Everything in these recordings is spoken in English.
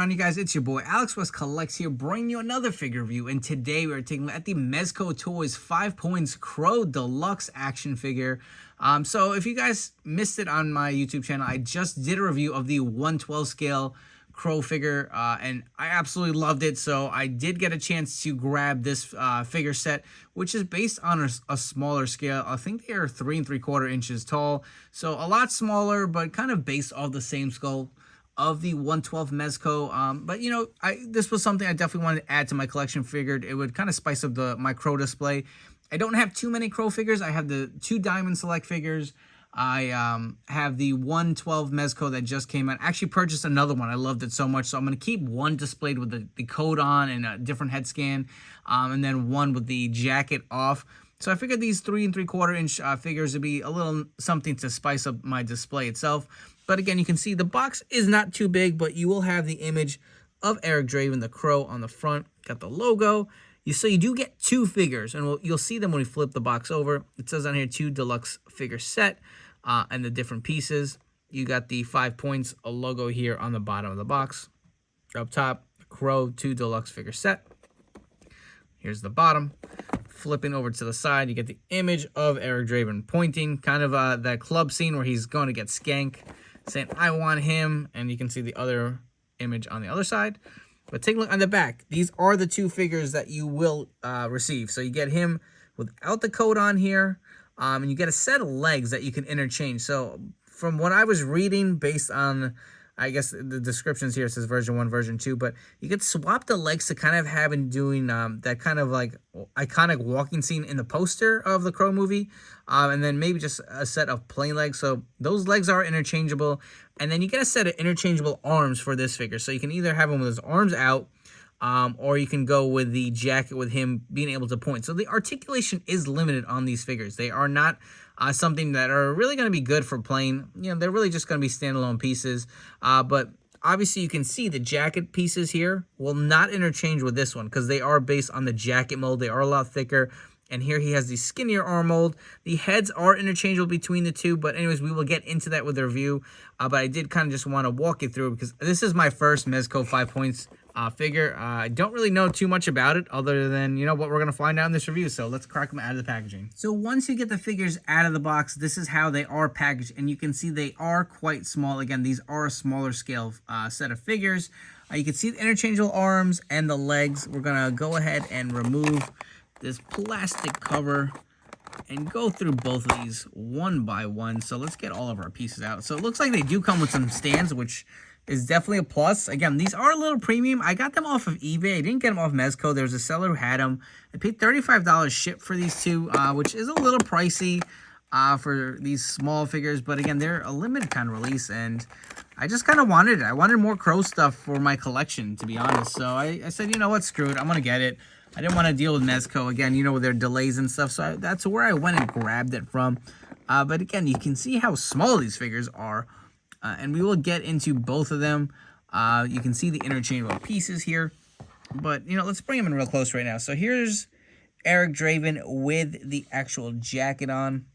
on, you guys? It's your boy Alex West Collects here, bringing you another figure review. And today we are taking a look at the Mezco Toyz 5 Points Crow Deluxe action figure. So if you guys missed it on my YouTube channel, I just did a review of the 1/12 scale Crow figure, and I absolutely loved it. So I did get a chance to grab this figure set, which is based on a smaller scale. I think they are 3 3/4 inches tall, so a lot smaller, but kind of based off the same skull of the 1/12 Mezco. But you know, this was something I definitely wanted to add to my collection. Figured it would kind of spice up my Crow display. I don't have too many Crow figures. I have the 2 Diamond Select figures. I have the 1/12 Mezco that just came out. I actually purchased another one. I loved it so much, so I'm going to keep one displayed with the code on and a different head scan, and then one with the jacket off. So I figured these 3 3/4 inch figures would be a little something to spice up my display itself. But again, you can see the box is not too big, but you will have the image of Eric Draven, the Crow, on the front. Got the logo. So you do get 2 figures, and you'll see them when we flip the box over. It says on here 2 deluxe figure set. And the different pieces. You got the 5 points, a logo here on the bottom of the box. Up top, Crow 2 deluxe figure set. Here's the bottom. Flipping over to the side, you get the image of Eric Draven pointing, kind of that club scene where he's going to get Skank, saying, "I want him," and you can see the other image on the other side. But take a look on the back. These are the 2 figures that you will receive. So you get him without the code on here. And you get a set of legs that you can interchange. So from what I was reading, based on, I guess, the descriptions here, it says version 1, version 2, but you could swap the legs to kind of have him doing that kind of like iconic walking scene in the poster of the Crow movie, and then maybe just a set of plain legs. So those legs are interchangeable, and then you get a set of interchangeable arms for this figure. So you can either have him with his arms out, or you can go with the jacket with him being able to point. So the articulation is limited on these figures. They are not something that are really going to be good for playing. You know, they're really just going to be standalone pieces. But obviously you can see the jacket pieces here will not interchange with this one because they are based on the jacket mold. They are a lot thicker. And here he has the skinnier arm mold. The heads are interchangeable between the 2. But anyways, we will get into that with the review. But I did kind of just want to walk you through because this is my first Mezco 5 Points figure. I don't really know too much about it other than, you know, what we're going to find out in this review. So let's crack them out of the packaging. So once you get the figures out of the box, this is how they are packaged. And you can see they are quite small. Again, these are a smaller scale set of figures. You can see the interchangeable arms and the legs. We're going to go ahead and remove this plastic cover and go through both of these one by one. So let's get all of our pieces out. So it looks like they do come with some stands, which is definitely a plus. Again, these are a little premium. I got them off of eBay. I didn't get them off Mezco. There was a seller who had them. I paid $35 ship for these 2, which is a little pricey for these small figures. But again, they're a limited kind of release, and I just kind of wanted it. I wanted more Crow stuff for my collection, to be honest. So I said, you know what, screw it. I'm going to get it. I didn't want to deal with Mezco again, you know, with their delays and stuff. So that's where I went and grabbed it from. But again, you can see how small these figures are. And we will get into both of them. You can see the interchangeable pieces here. But, you know, let's bring them in real close right now. So here's Eric Draven with the actual jacket on.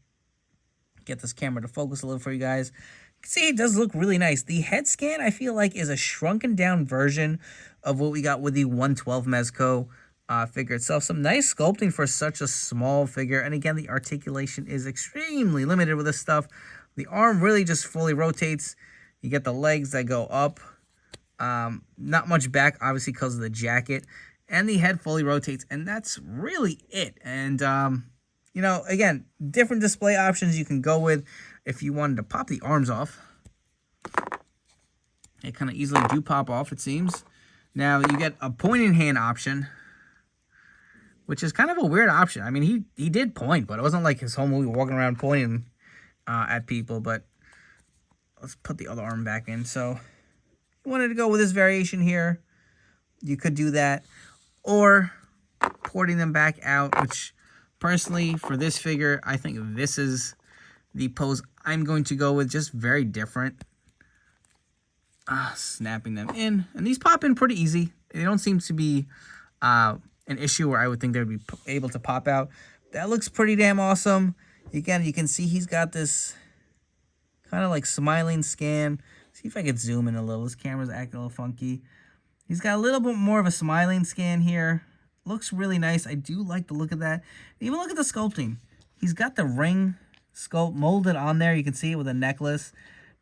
Get this camera to focus a little for you guys. You can see it does look really nice. The head scan, I feel like, is a shrunken down version of what we got with the 1/12 Mezco figure itself. Some nice sculpting for such a small figure. And again, the articulation is extremely limited with this stuff. The arm really just fully rotates. You get the legs that go up. Not much back, obviously, because of the jacket. And the head fully rotates. And that's really it. And, you know, again, different display options you can go with if you wanted to pop the arms off. They kind of easily do pop off, it seems. Now, you get a pointing hand option, which is kind of a weird option. I mean, he did point, but it wasn't like his whole movie walking around pointing at people. But let's put the other arm back in. So if you wanted to go with this variation here, you could do that, or porting them back out, which personally for this figure, I think this is the pose I'm going to go with. Just very different. Snapping them in, and these pop in pretty easy. They don't seem to be an issue where I would think they would be able to pop out. That looks pretty damn awesome. Again, you can see he's got this kind of like smiling scan. See if I could zoom in a little. This camera's acting a little funky. He's got a little bit more of a smiling scan here. Looks really nice. I do like the look of that. Even look at the sculpting. He's got the ring sculpt molded on there. You can see it with a necklace.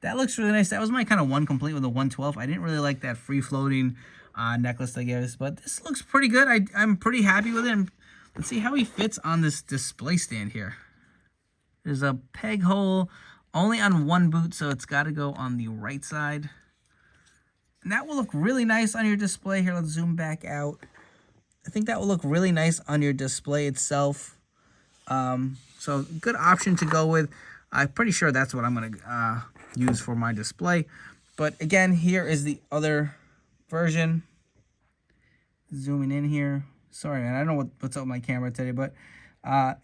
That looks really nice. That was my kind of one complete with the 112. I didn't really like that free-floating necklace they gave us, but this looks pretty good. I'm pretty happy with it. Let's see how he fits on this display stand here. There's a peg hole only on one boot, so it's got to go on the right side. And that will look really nice on your display here. Let's zoom back out. I think that will look really nice on your display itself. So good option to go with. I'm pretty sure that's what I'm going to use for my display. But again, here is the other version. Zooming in here. Sorry, man. I don't know what's up with my camera today. But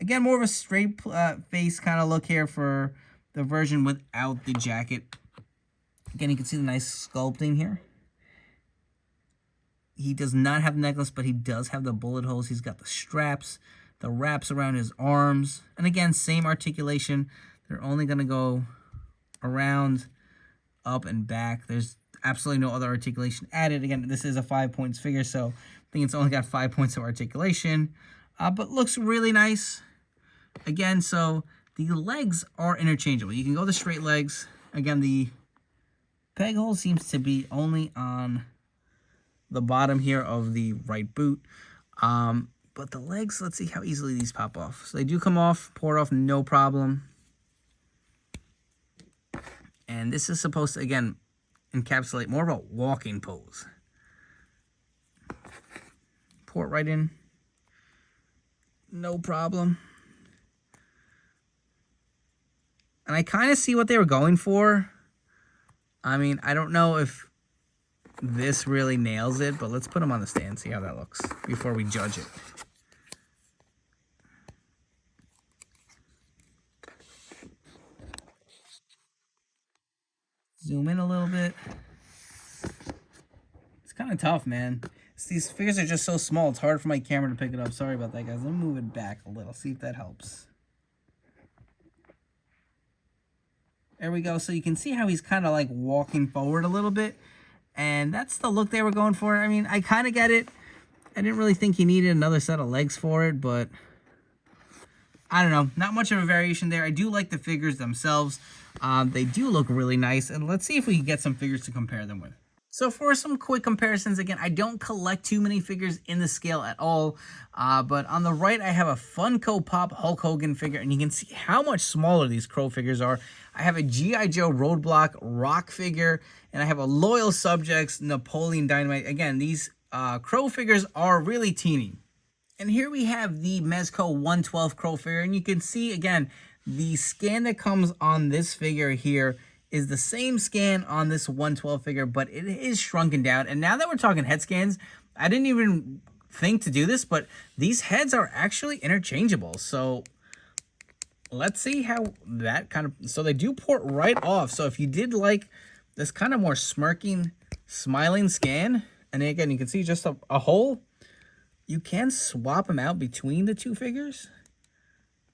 again, more of a straight face kind of look here for the version without the jacket. Again, you can see the nice sculpting here. He does not have the necklace, but he does have the bullet holes. He's got the straps, the wraps around his arms. And again, same articulation. They're only going to go around, up, and back. There's absolutely no other articulation added. Again, this is a 5 points figure, so I think it's only got 5 points of articulation. But looks really nice. Again, so the legs are interchangeable. You can go the straight legs. Again, the peg hole seems to be only on the bottom here of the right boot. But the legs, let's see how easily these pop off. So they do come off, pour off, no problem. And this is supposed to, again, encapsulate more of a walking pose. Pour it right in. No problem. And I kind of see what they were going for. I mean, I don't know if this really nails it, but let's put him on the stand, see how that looks before we judge it. Zoom in a little bit. It's kind of tough, man. These figures are just so small, it's hard for my camera to pick it up. Sorry about that, guys. Let me move it back a little, see if that helps. There we go. So you can see how he's kind of like walking forward a little bit. And that's the look they were going for. I mean, I kind of get it. I didn't really think he needed another set of legs for it, but I don't know. Not much of a variation there. I do like the figures themselves. They do look really nice. And let's see if we can get some figures to compare them with. So for some quick comparisons, again, I don't collect too many figures in the scale at all. But on the right, I have a Funko Pop Hulk Hogan figure, and you can see how much smaller these Crow figures are. I have a G.I. Joe Roadblock Rock figure, and I have a Loyal Subjects Napoleon Dynamite. Again, these Crow figures are really teeny. And here we have the Mezco 112 Crow figure, and you can see, again, the scan that comes on this figure here is the same scan on this 112 figure, but it is shrunken down. And now that we're talking head scans, I didn't even think to do this, but these heads are actually interchangeable. So let's see how that kind of, so they do port right off. So if you did like this kind of more smirking, smiling scan, and again, you can see just a hole, you can swap them out between the two figures.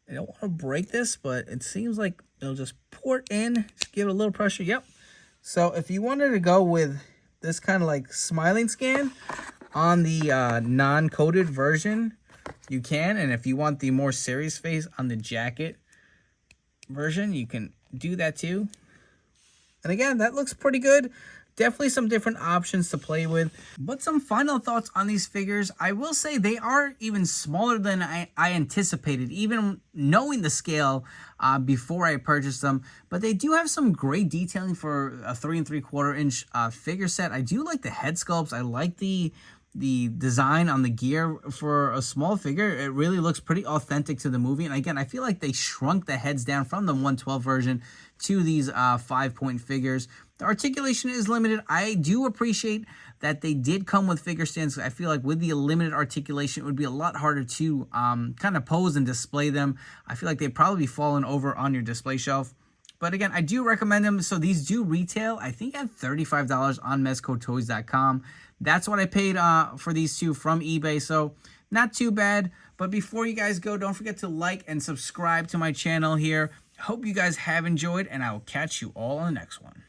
I don't want to break this, but it seems like it'll just port in, just give it a little pressure. Yep. So if you wanted to go with this kind of like smiling scan on the non-coated version, you can. And if you want the more serious face on the jacket version, you can do that too. And again, that looks pretty good. Definitely some different options to play with. But some final thoughts on these figures. I will say they are even smaller than I anticipated, even knowing the scale before I purchased them. But they do have some great detailing for a 3 3/4 inch figure set. I do like the head sculpts. I like the design on the gear for a small figure. It really looks pretty authentic to the movie. And again, I feel like they shrunk the heads down from the 112 version to these 5-point figures. The articulation is limited. I do appreciate that they did come with figure stands. I feel like with the limited articulation, it would be a lot harder to kind of pose and display them. I feel like they'd probably be falling over on your display shelf. But again, I do recommend them. So these do retail, I think, at $35 on MezcoToyz.com. That's what I paid for these two from eBay. So not too bad. But before you guys go, don't forget to like and subscribe to my channel here. Hope you guys have enjoyed, and I will catch you all on the next one.